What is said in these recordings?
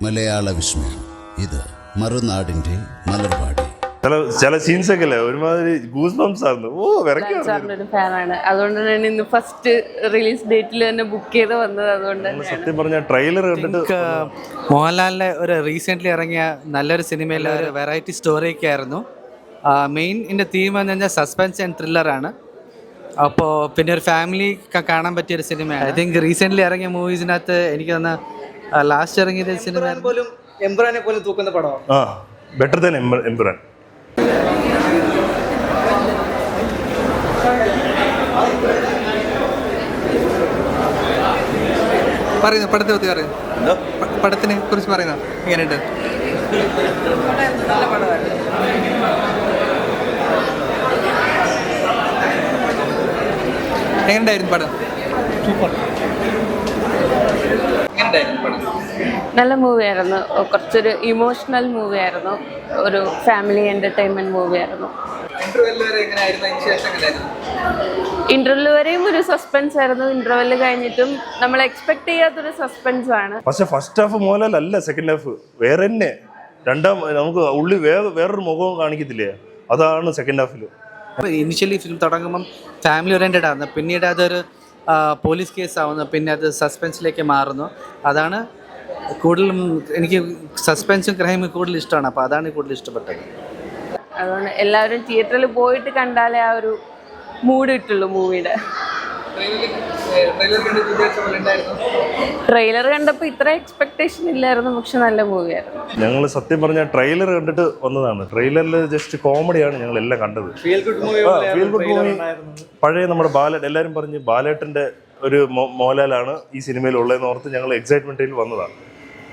മലയാള വിസ്മയം. ഇത് മറുനാടിന്റെ മലർവാടി. ചില സീൻസ് ഒക്കെ അല്ലേ ഒരുമാതിരി ഗൂസ് ബംസ് ആയിരുന്നു. ഒരു ഫാനാണ്, അതുകൊണ്ട് തന്നെ ഇന്ന് ഫസ്റ്റ് റിലീസ് ഡേറ്റിൽ തന്നെ ബുക്ക് ചെയ്ത് വന്നത്. അതുകൊണ്ട് സത്യം പറഞ്ഞ ട്രെയിലർ കണ്ടിട്ട് മോഹൻലാലിന്റെ ഒരു റീസെന്റ് ഇറങ്ങിയ നല്ലൊരു സിനിമയിലെ ഒരു വെറൈറ്റി സ്റ്റോറിയൊക്കെ ആയിരുന്നു. മെയിൻ ഇതിന്റെ തീം എന്ന് പറഞ്ഞാൽ സസ്പെൻസ് ആൻഡ് ത്രില്ലറാണ്. അപ്പോൾ പിന്നെ ഒരു ഫാമിലി കാണാൻ പറ്റിയ ഒരു സിനിമയാണ്. ഐ തിങ്ക് റീസെന്റ് ഇറങ്ങിയ മൂവീസിനകത്ത് എനിക്ക് തോന്നുന്ന ലാസ്റ്റ് ഇറങ്ങിയ സിനിമ പോലും എംബ്രാനെ പോലും തൂക്കുന്ന പടമാണ്. Better than Empuraan. പറയുന്നു പടത്തെ പറ്റി പറയുന്നു, പടത്തിനെ കുറിച്ച് പറയുന്നു എങ്ങനെയുണ്ട്? എങ്ങനെയുണ്ടായിരുന്നു പടം? സൂപ്പർ. നല്ല മൂവിയായിരുന്നു. കുറച്ചൊരു ഇമോഷണൽ മൂവിയായിരുന്നു, ഒരു ഫാമിലി എന്റർടൈൻമെന്റ് മൂവിയായിരുന്നു. ഇന്റർവെൽ വരെയും ഒരു സസ്പെൻസ് ആയിരുന്നു. ഇന്റർവെൽ കഴിഞ്ഞിട്ടും നമ്മൾ എക്സ്പെക്ട് ചെയ്യാത്തൊരു സസ്പെൻസ് ആണ്. പക്ഷെ ഫസ്റ്റ് ഹാഫ് മോഹൻലാൽ അല്ല, സെക്കൻഡ് ഹാഫ് വേറെ തന്നെ. നമുക്ക് ഉള്ളി വേറൊരു മുഖവും കാണിക്കത്തില്ലേ, അതാണ് സെക്കൻഡ് ഹാഫിൽ. ഇനിഷ്യലി ഫിലിം തുടങ്ങുമ്പം ഫാമിലി ഓറിയൻറ്റഡ് ആയിരുന്നു, പിന്നീട് അതൊരു പോലീസ് കേസ് ആവുന്നു, പിന്നെ അത് സസ്പെൻസിലേക്ക് മാറുന്നു. അതാണ് കൂടുതലും എനിക്ക് സസ്പെൻസും ക്രൈമും കൂടുതൽ ഇഷ്ടമാണ്. അപ്പോൾ അതാണ് കൂടുതൽ ഇഷ്ടപ്പെട്ടത്. അതുകൊണ്ട് എല്ലാവരും തിയേറ്ററിൽ പോയിട്ട് കണ്ടാലേ ആ ഒരു മൂഡ് കിട്ടുള്ളൂ മൂവിയുടെ. ട്രെയിലർ കണ്ടപ്പോൾ ഇത്ര എക്സ്പെക്ടേഷൻ ഇല്ലായിരുന്നു, പക്ഷെ നല്ല മൂവിയായിരുന്നു. ഞങ്ങൾ സത്യം പറഞ്ഞ ട്രെയിലർ കണ്ടിട്ട് വന്നതാണ്. ട്രെയിലറിൽ ജസ്റ്റ് കോമഡിയാണ് ഞങ്ങൾ എല്ലാം കണ്ടത്. Feel good movie. പഴയ നമ്മുടെ എല്ലാവരും പറഞ്ഞ് ബാലേട്ടൻ്റെ ഒരു മോഹൻലാലാണ് ഈ സിനിമയിൽ ഉള്ളതെന്ന് ഓർത്ത് ഞങ്ങൾ എക്സൈറ്റ്മെന്റിൽ വന്നതാണ്.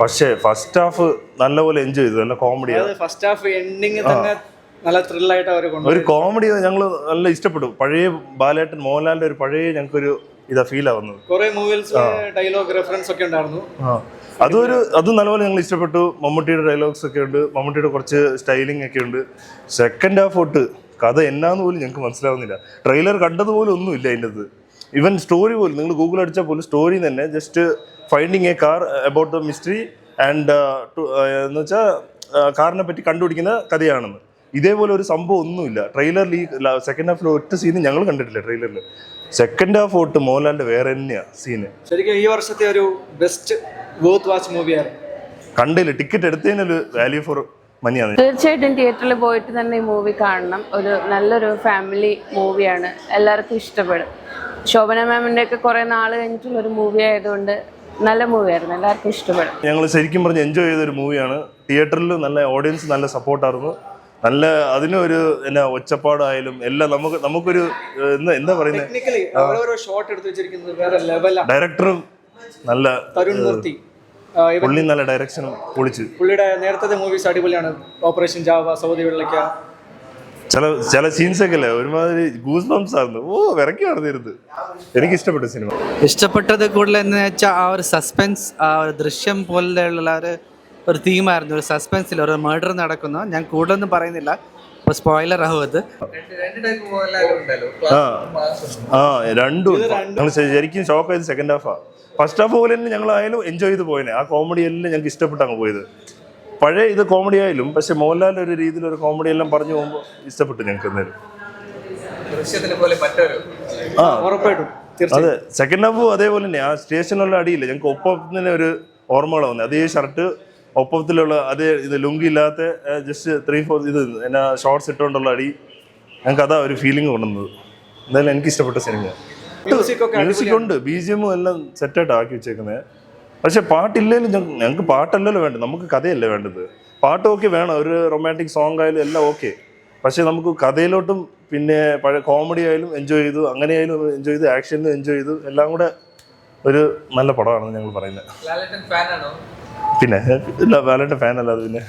പക്ഷേ ഫസ്റ്റ് ഹാഫ് നല്ലപോലെ എൻജോയ് ചെയ്തു. നല്ല കോമഡിയാണ്. ഫസ്റ്റ് ഹാഫ് എൻഡിങ് തന്നെ നല്ല ത്രില്ലായിട്ട് ഒരു കോമഡി ഞങ്ങൾ നല്ല ഇഷ്ടപ്പെട്ടു. പഴയ ബാലേട്ടൻ മോഹൻലാലിന്റെ ഒരു പഴയ ഞങ്ങൾക്കൊരു ഇതാ ഫീൽ ആവുന്നത്. ഡയലോഗ് റെഫറൻസ് ഒക്കെ ഉണ്ടായിരുന്നു. അതും നല്ലപോലെ ഞങ്ങൾ ഇഷ്ടപ്പെട്ടു. മമ്മൂട്ടിയുടെ ഡയലോഗ്സ് ഒക്കെ ഉണ്ട്, മമ്മൂട്ടിയുടെ കുറച്ച് സ്റ്റൈലിംഗ് ഒക്കെ ഉണ്ട്. സെക്കൻഡ് ഹാഫ് തൊട്ട് കഥ എന്നാന്ന് പോലും ഞങ്ങൾക്ക് മനസ്സിലാവുന്നില്ല. ട്രെയിലർ കണ്ടതുപോലും ഒന്നുമില്ല അതിൻ്റെ. ഈവൻ സ്റ്റോറി പോലും നിങ്ങൾ ഗൂഗിൾ അടിച്ചാൽ പോലും സ്റ്റോറി തന്നെ just finding A car about the mystery and എന്ന് വെച്ചാൽ കാറിനെ പറ്റി കണ്ടുപിടിക്കുന്ന കഥയാണെന്ന്. ഇതേപോലെ ഒരു സംഭവം ഒന്നുമില്ല ട്രെയിലറിൽ. ഈ സെക്കൻഡ് ഹാഫിൽ ഒറ്റ സീന് ഞങ്ങൾ കണ്ടിട്ടില്ല ട്രെയിലറിൽ. സെക്കൻഡ് ഹാഫ് തൊട്ട് മോഹൻലാലിന്റെ വേറെ തന്നെയാ സീന്. ശരിക്കും ഈ വർഷത്തെ ഒരു ബെസ്റ്റ് വാച്ച് മൂവിയാണ്. കണ്ടില്ല, ടിക്കറ്റ് എടുത്തതിനൊരു വാല്യൂ ഫോർ മണിയാണ്. തീർച്ചയായിട്ടും തിയേറ്ററിൽ പോയിട്ട് തന്നെ ഈ മൂവി കാണണം. ഒരു നല്ലൊരു ഫാമിലി മൂവിയാണ്, എല്ലാവർക്കും ഇഷ്ടപ്പെടും. ശോഭന മാമിന്റെ ഒക്കെ കുറെ നാൾ കഴിഞ്ഞിട്ടുള്ള ഒരു മൂവി ആയതുകൊണ്ട് നല്ല മൂവിയായിരുന്നു, എല്ലാവർക്കും ഇഷ്ടപ്പെടും. ഞങ്ങൾ ശരിക്കും പറഞ്ഞ് എൻജോയ് ചെയ്തൊരു മൂവിയാണ്. തിയേറ്ററിൽ നല്ല ഓഡിയൻസ് നല്ല സപ്പോർട്ടായിരുന്നു. നല്ല അതിനൊരു എന്നാ ഒച്ചപ്പാടായാലും എല്ലാം നമുക്കൊരു എന്താ പറയുന്നത്, ഡയറക്ടറും നല്ല പുള്ളി നല്ല ഡയറക്ഷനും പൊളിച്ച്. പുള്ളിയുടെ നേരത്തെ മൂവീസ് അടിപൊളിയാണ്. ഓപ്പറേഷൻ ജാവ, സൗദി വെള്ളക്ക, ചില സീൻസ് ഒക്കെ അല്ലേ ഒരുമാതിരി ഗൂസ് ബംസ് ആയിരുന്നു. വിറക്കി നടന്നിരുന്നത്. എനിക്ക് ഇഷ്ടപ്പെട്ട സിനിമ. ഇഷ്ടപ്പെട്ടത് കൂടുതൽ എന്ന് വെച്ചാൽ ആ ഒരു സസ്പെൻസ്, ആ ഒരു ദൃശ്യം പോലെയുള്ള ഒരു തീമായിരുന്നു. ഒരു സസ്പെൻസിൽ ഒരു മർഡർ നടക്കുന്നു. ഞാൻ കൂടുതലൊന്നും പറയുന്നില്ല, ഇപ്പോൾ സ്പോയിലർ ആവും അത്. രണ്ടും ഞങ്ങൾ ശരിക്കും ഷോക്ക് ആയത് സെക്കൻഡ് ഹാഫാ. ഫസ്റ്റ് ഹാഫ് പോലെ തന്നെ ഞങ്ങൾ ആയാലും എൻജോയ് ചെയ്ത് പോയനെ. ആ കോമഡി എല്ലാം ഞങ്ങൾക്ക് ഇഷ്ടപ്പെട്ടാണ് പോയത്. പഴയ ഇത് കോമഡി ആയാലും പക്ഷെ മോഹൻലാലിന്റെ ഒരു രീതിയിൽ ഒരു കോമഡി എല്ലാം പറഞ്ഞു പോകുമ്പോൾ ഇഷ്ടപ്പെട്ടു ഞങ്ങൾക്ക്. എന്തായാലും അതെ, സെക്കൻഡ് ഹാഫ് അതേപോലെ തന്നെ. ആ സ്റ്റേഷനിലുള്ള അടിയില്ല ഞങ്ങൾക്ക് ഒപ്പത്തിന് ഒരു ഓർമ്മകൾ വന്നത്. അതേ ഷർട്ട് ഒപ്പത്തിലുള്ള അതേ ഇത് ലുങ്കി ഇല്ലാത്ത ജസ്റ്റ് 3-4 ഇത് എന്നാ ഷോർട്സ് ഇട്ടുകൊണ്ടുള്ള അടി, ഞങ്ങൾക്ക് അതാ ഒരു ഫീലിംഗ് കൊണ്ടുവന്നത്. എന്തായാലും എനിക്ക് ഇഷ്ടപ്പെട്ട സിനിമ. മ്യൂസിക് ഉണ്ട്, BGM എല്ലാം സെറ്റായിട്ട് ആക്കി വെച്ചേക്കുന്നത്. പക്ഷെ പാട്ടില്ലെങ്കിലും ഞങ്ങൾക്ക് പാട്ടല്ലല്ലോ വേണ്ടത്, നമുക്ക് കഥയല്ലേ വേണ്ടത്. പാട്ട് ഓക്കെ വേണം, ഒരു റൊമാൻറ്റിക് സോങ് ആയാലും എല്ലാം ഓക്കെ. പക്ഷെ നമുക്ക് കഥയിലോട്ടും പിന്നെ പഴയ കോമഡി ആയാലും എൻജോയ് ചെയ്തു, അങ്ങനെയായാലും എൻജോയ് ചെയ്തു, ആക്ഷനും എൻജോയ് ചെയ്തു. എല്ലാം കൂടെ ഒരു നല്ല പടമാണെന്ന് ഞങ്ങൾ പറയുന്നത്. പിന്നെ ഇല്ല, ബാലേട്ടൻ ഫാൻ അല്ലാതെ പിന്നെ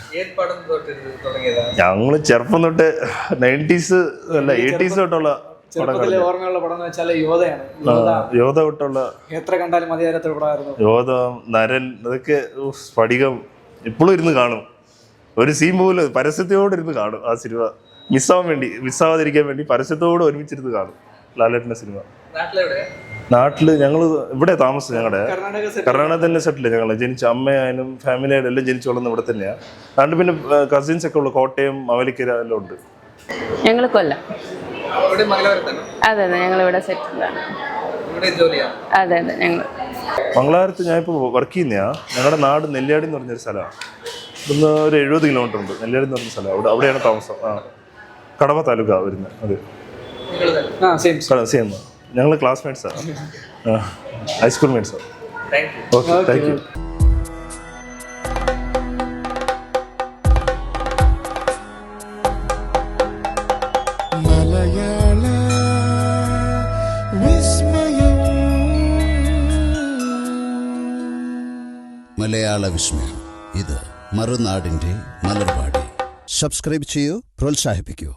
ഞങ്ങൾ ചെറുപ്പം തൊട്ട് 90s അല്ല 80s തൊട്ടുള്ള യോധ തൊട്ടുള്ള എത്ര കണ്ടാലും മതിയാകാത്ത പടമായിരുന്നു. യോധ, നരൻ, അതൊക്കെ സ്ഫടികം ഇപ്പോഴും ഇരുന്ന് കാണും. ഒരു സീൻ പോലും പരസ്യത്തോടെ ഇരുന്ന് കാണും. ആ സിനിമ മിസ്സാവാതിരിക്കാൻ വേണ്ടി പരസ്യത്തോടെ ഒരുമിച്ചിരുന്ന് കാണും. ലാലേട്ടൻ്റെ സിനിമ. നാട്ടിൽ ഞങ്ങൾ ഇവിടെ താമസം, ഞങ്ങളുടെ കർണാടക തന്നെ സെറ്റിൽ. ഞങ്ങൾ ജനിച്ച അമ്മയായാലും ഫാമിലി ആയാലും എല്ലാം ജനിച്ചു വളർന്ന് ഇവിടെ തന്നെയാണ്. അതുകൊണ്ട് പിന്നെ കസിൻസ് ഒക്കെ ഉള്ളു, കോട്ടയം മാവേലിക്കര എല്ലാം ഉണ്ട്. ഞങ്ങൾ കൊല്ലം. അതെ അതെ, ഞങ്ങളിവിടെ സെറ്റിലാണ്. അതെ അതെ, ഞങ്ങൾ മംഗളാപുരത്ത് ഞാനിപ്പോൾ വർക്ക് ചെയ്യുന്നതാണ്. ഞങ്ങളുടെ നാട് നെല്ലിയാടി എന്ന് പറഞ്ഞൊരു സ്ഥലമാണ്. ഇവിടുന്ന് ഒരു 70 കിലോമീറ്റർ ഉണ്ട്. നെല്ലിയാടി എന്ന് പറഞ്ഞ സ്ഥലം, അവിടെയാണ് താമസം. കടവ താലൂക്കാണ് വരുന്നത്. അതെ സെയിം. ഞങ്ങൾ ക്ലാസ്മേറ്റ്സാണ്, ഹൈസ്കൂൾ മേറ്റ്സാണ്. Okay, thank you. മലയാള വിസ്മയം. ഇത് മറുനാടിന്റെ മലർവാടി. സബ്സ്ക്രൈബ് ചെയ്യൂ, പ്രോത്സാഹിപ്പിക്കൂ.